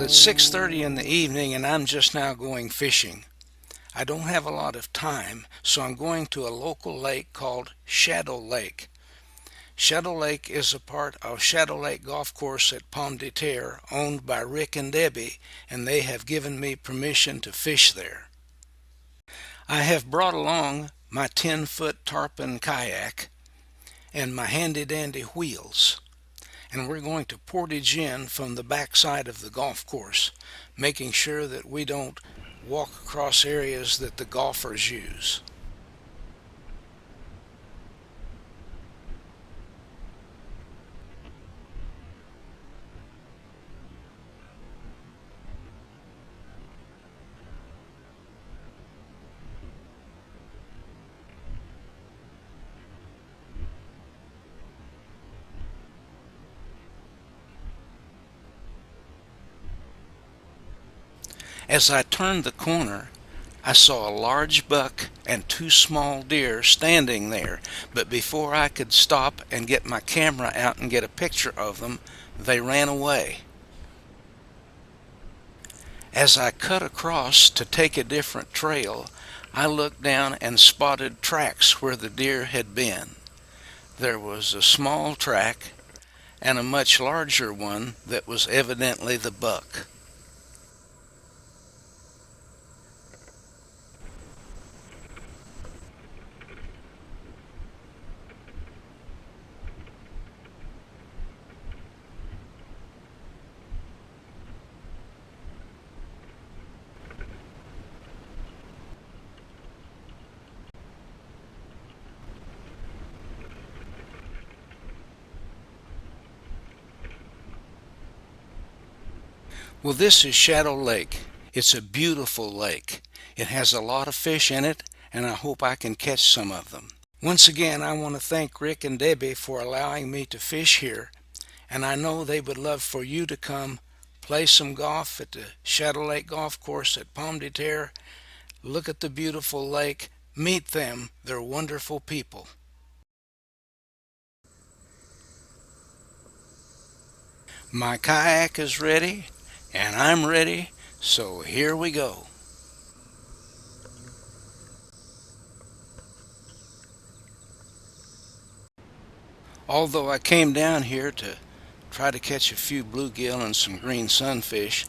it's 6:30 in the evening and I'm just now going fishing. I don't have a lot of time, so I'm going to a local lake called Shadow Lake. Shadow Lake is a part of Shadow Lake Golf Course at Pomme de Terre, owned by Rick and Debbie, and they have given me permission to fish there. I have brought along my 10-foot tarpon kayak and my handy-dandy wheels, and we're going to portage in from the backside of the golf course, making sure that we don't walk across areas that the golfers use. As I turned the corner, I saw a large buck and two small deer standing there, but before I could stop and get my camera out and get a picture of them, they ran away. As I cut across to take a different trail, I looked down and spotted tracks where the deer had been. There was a small track and a much larger one that was evidently the buck. Well, this is Shadow Lake. It's a beautiful lake. It has a lot of fish in it, and I hope I can catch some of them. Once again, I want to thank Rick and Debbie for allowing me to fish here, and I know they would love for you to come play some golf at the Shadow Lake Golf Course at Pomme de Terre, look at the beautiful lake, meet them. They're wonderful people. My kayak is ready, and I'm ready, so here we go. Although I came down here to try to catch a few bluegill and some green sunfish,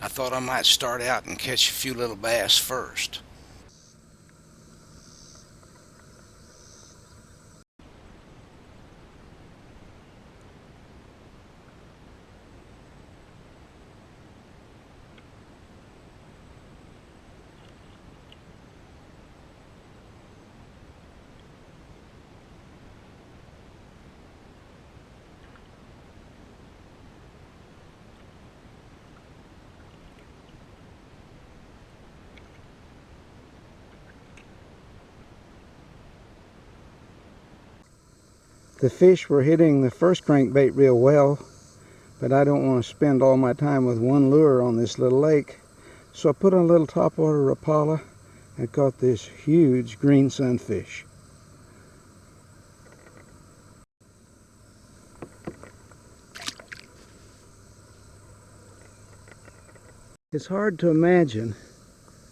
I thought I might start out and catch a few little bass first. The fish were hitting the first crankbait real well, but I don't want to spend all my time with one lure on this little lake. So I put on a little topwater Rapala and caught this huge green sunfish. It's hard to imagine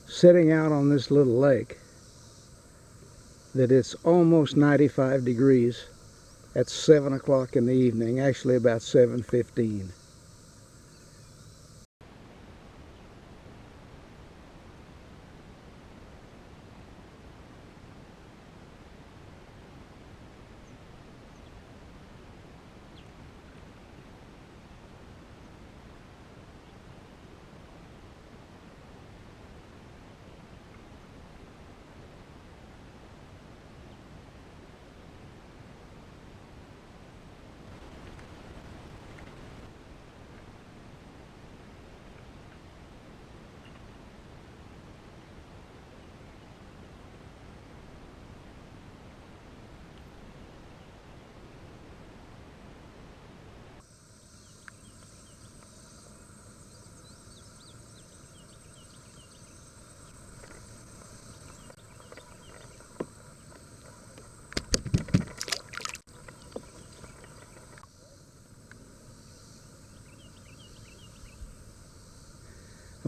sitting out on this little lake that it's almost 95 degrees at 7 o'clock in the evening, actually about 7:15.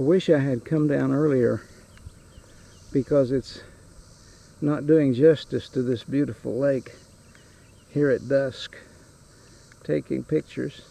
wish I had come down earlier because it's not doing justice to this beautiful lake here at dusk, taking pictures.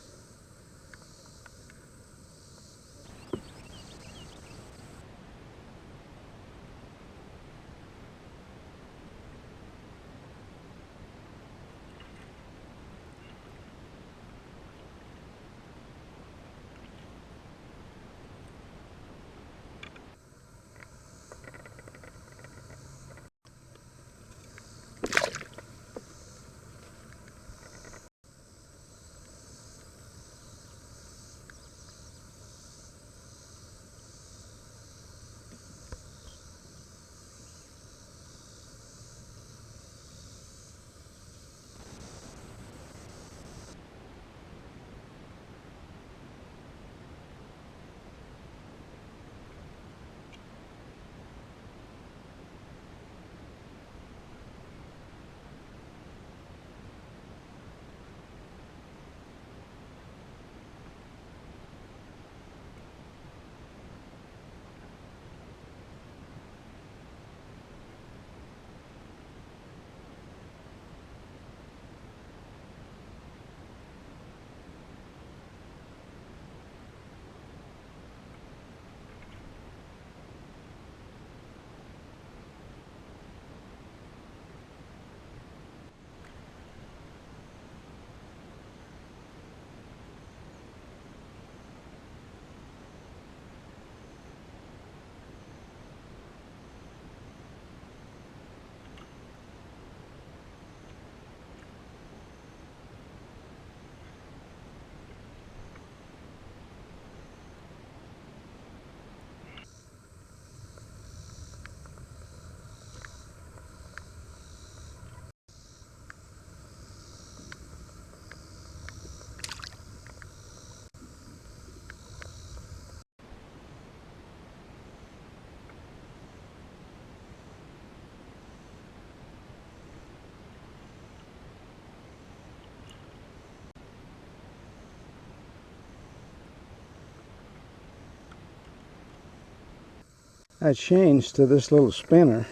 I changed to this little spinner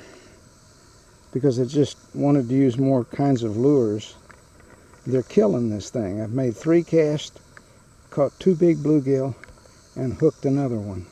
because I just wanted to use more kinds of lures. They're killing this thing. I've made 3 casts, caught 2 big bluegill, and hooked another one.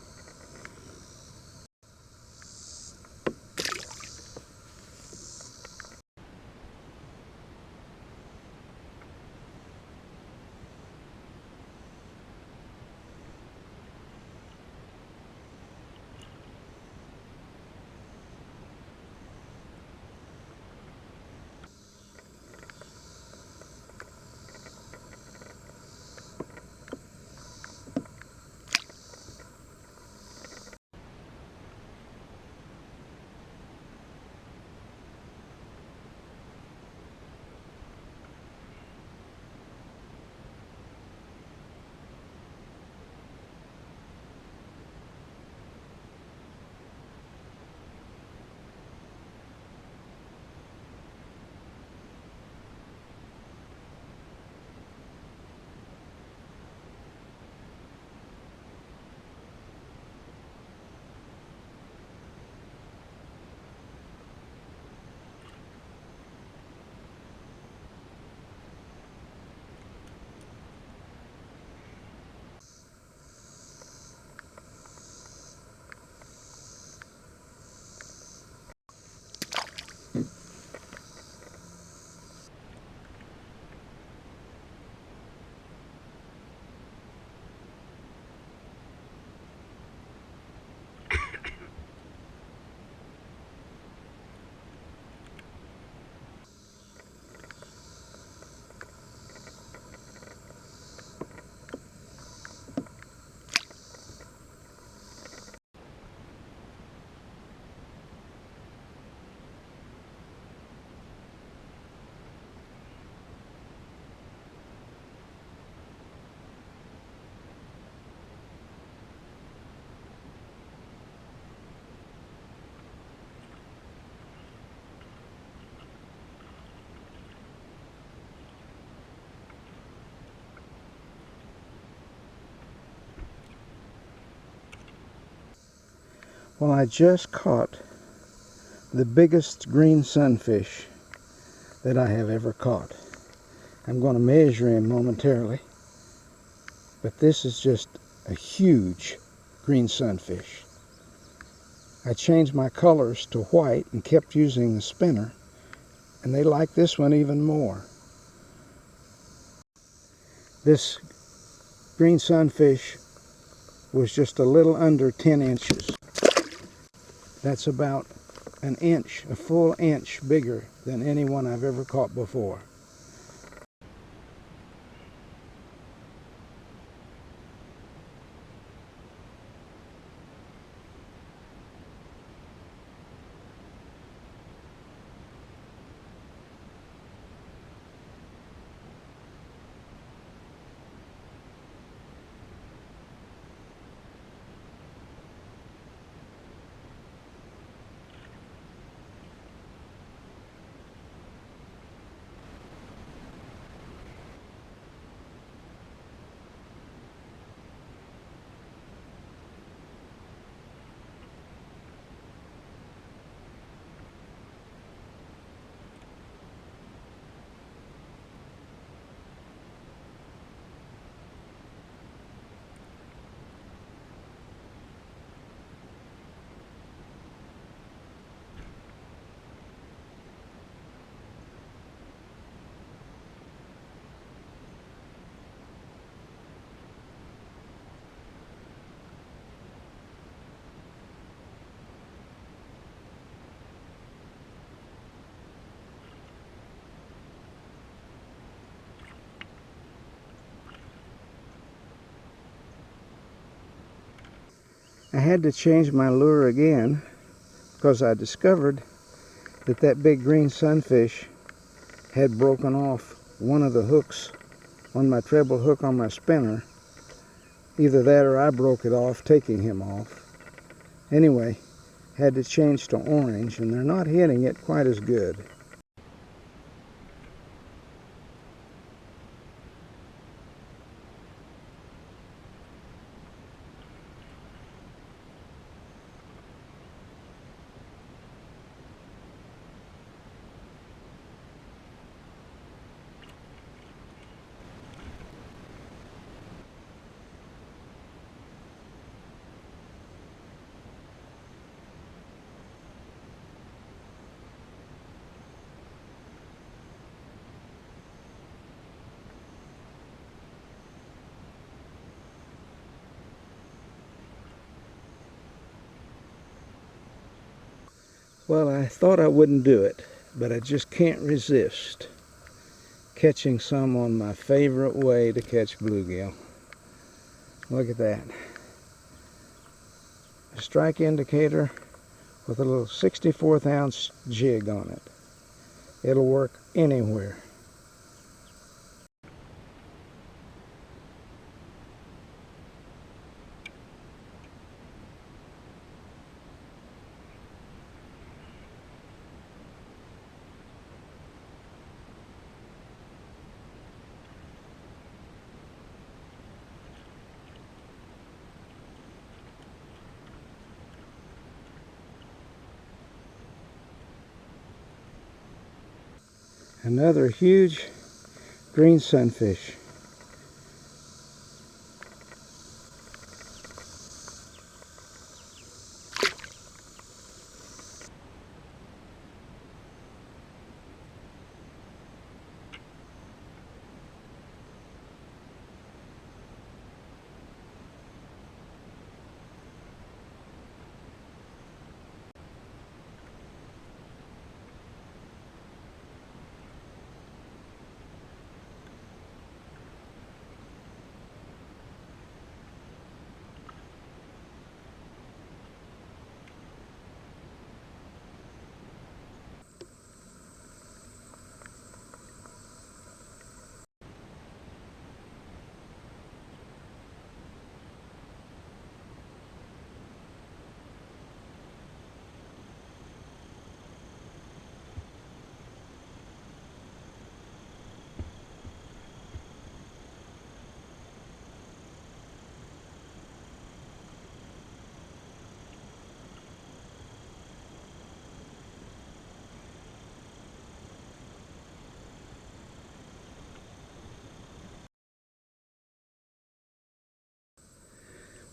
Well, I just caught the biggest green sunfish that I have ever caught. I'm going to measure him momentarily, but this is just a huge green sunfish. I changed my colors to white and kept using the spinner, and they like this one even more. This green sunfish was just a little under 10 inches. That's about an inch, a full inch bigger than any one I've ever caught before. I had to change my lure again because I discovered that that big green sunfish had broken off one of the hooks on my treble hook on my spinner. Either that or I broke it off taking him off. Anyway, had to change to orange, and they're not hitting it quite as good. Well, I thought I wouldn't do it, but I just can't resist catching some on my favorite way to catch bluegill. Look at that. A strike indicator with a little 64th ounce jig on it. It'll work anywhere. Another huge green sunfish.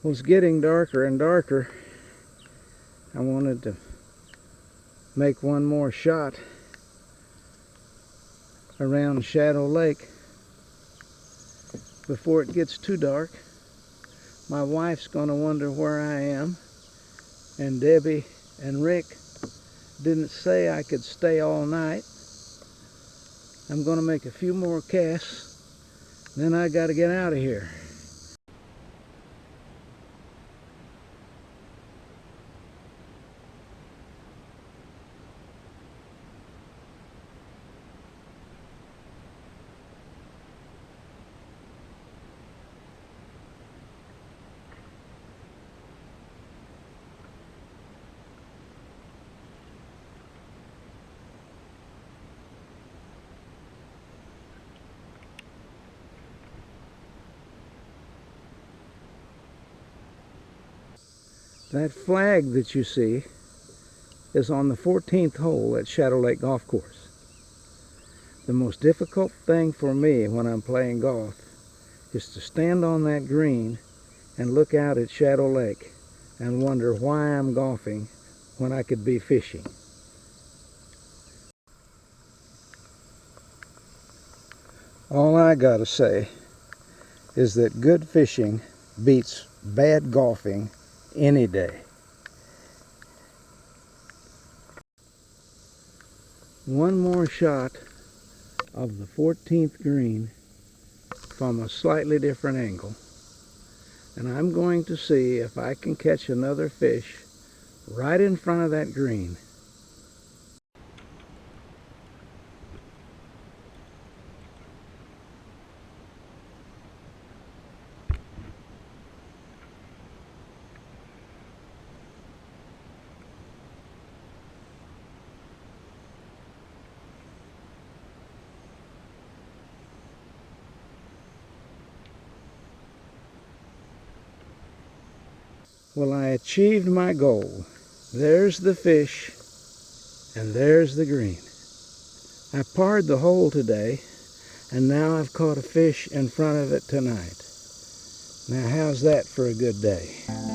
was getting darker and darker. I wanted to make one more shot around Shadow Lake before it gets too dark. My wife's going to wonder where I am, and Debbie and Rick didn't say I could stay all night. I'm going to make a few more casts, then I got to get out of here. That flag that you see is on the 14th hole at Shadow Lake Golf Course. The most difficult thing for me when I'm playing golf is to stand on that green and look out at Shadow Lake and wonder why I'm golfing when I could be fishing. All I gotta say is that good fishing beats bad golfing any day. One more shot of the 14th green from a slightly different angle, and I'm going to see if I can catch another fish right in front of that green. Well, I achieved my goal. There's the fish, and there's the green. I parred the hole today, and now I've caught a fish in front of it tonight. Now, how's that for a good day?